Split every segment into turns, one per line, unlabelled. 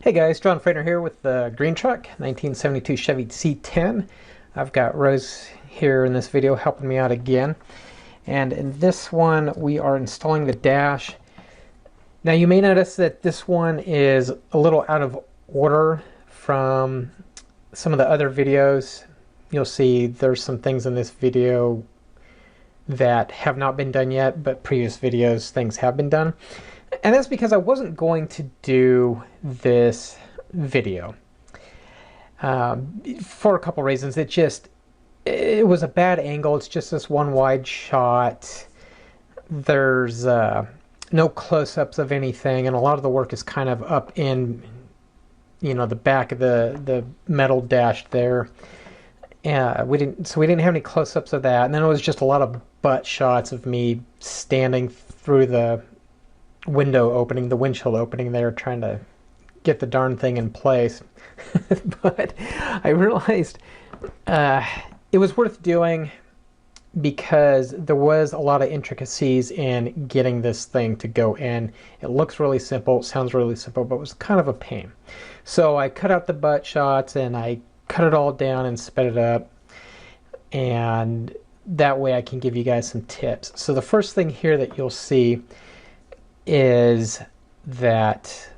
Hey guys, John Frater here with the green truck, 1972 Chevy C10. I've got Rose here in this video helping me out again. And in this one, we are installing the dash. Now you may notice that this one is a little out of order from some of the other videos. You'll see there's some things in this video that have not been done yet, but previous videos things have been done. And that's because I wasn't going to do this video for a couple reasons. It was a bad angle. It's just this one wide shot. There's no close-ups of anything, and a lot of the work is kind of up in, the back of the metal dash there. We didn't have any close-ups of that, and then it was just a lot of butt shots of me standing through the window opening, the windshield opening there, trying to get the darn thing in place. But I realized it was worth doing because there was a lot of intricacies in getting this thing to go in. It looks really simple, it sounds really simple, but it was kind of a pain. So I cut out the butt shots and I cut it all down and sped it up, and that way I can give you guys some tips. So the first thing here that you'll see is that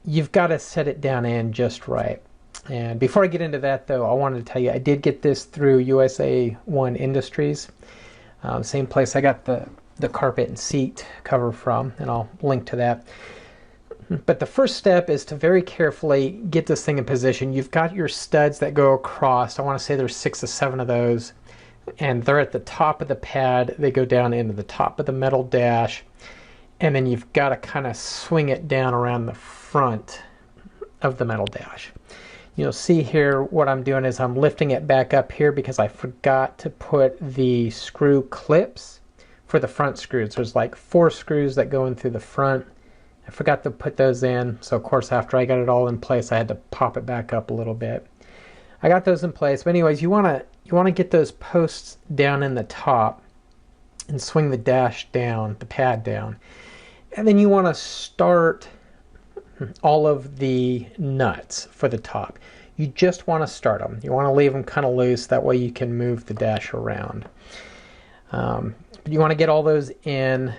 you've got to set it down in just right. And before I get into that though, I wanted to tell you I did get this through USA One Industries, same place I got the carpet and seat cover from, and I'll link to that. But the first step is to very carefully get this thing in position. You've got your studs that go across. I want to say there's 6 or 7 of those, and they're at the top of the pad. They go down into the top of the metal dash, and then you've got to kind of swing it down around the front of the metal dash. You'll see here what I'm doing is I'm lifting it back up here because I forgot to put the screw clips for the front screws. There's like 4 screws that go in through the front. I forgot to put those in, so of course after I got it all in place I had to pop it back up a little bit. I got those in place, but anyways, you want to get those posts down in the top and swing the dash down, the pad down. And then you want to start all of the nuts for the top. You just want to start them. You want to leave them kind of loose, that way you can move the dash around. But you want to get all those in,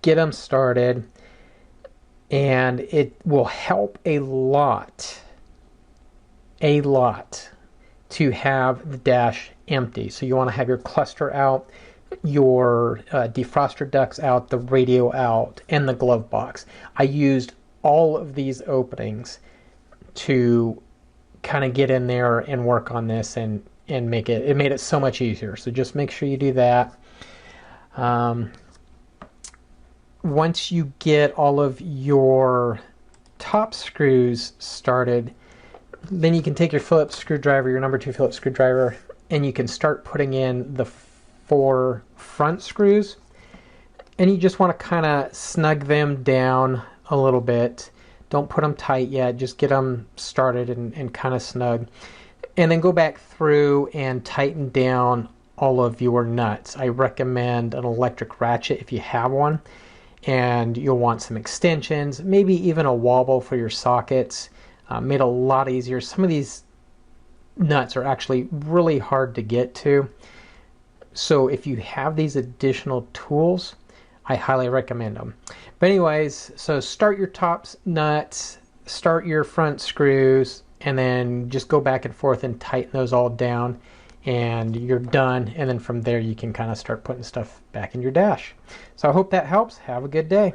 get them started, and it will help a lot to have the dash empty. So you want to have your cluster out, your defroster ducts out, the radio out, and the glove box. I used all of these openings to kind of get in there and work on this and make it made it so much easier. So just make sure you do that. Once you get all of your top screws started, then you can take your Phillips screwdriver, your number 2 Phillips screwdriver, and you can start putting in the 4 front screws, and you just want to kind of snug them down a little bit. Don't put them tight yet, just get them started and kind of snug, and then go back through and tighten down all of your nuts. I recommend an electric ratchet if you have one, and you'll want some extensions, maybe even a wobble for your sockets. Made a lot easier. Some of these nuts are actually really hard to get to, so if you have these additional tools, I highly recommend them. But anyways, so start your top nuts, start your front screws, and then just go back and forth and tighten those all down, and you're done. And then from there you can kind of start putting stuff back in your dash. So I hope that helps. Have a good day.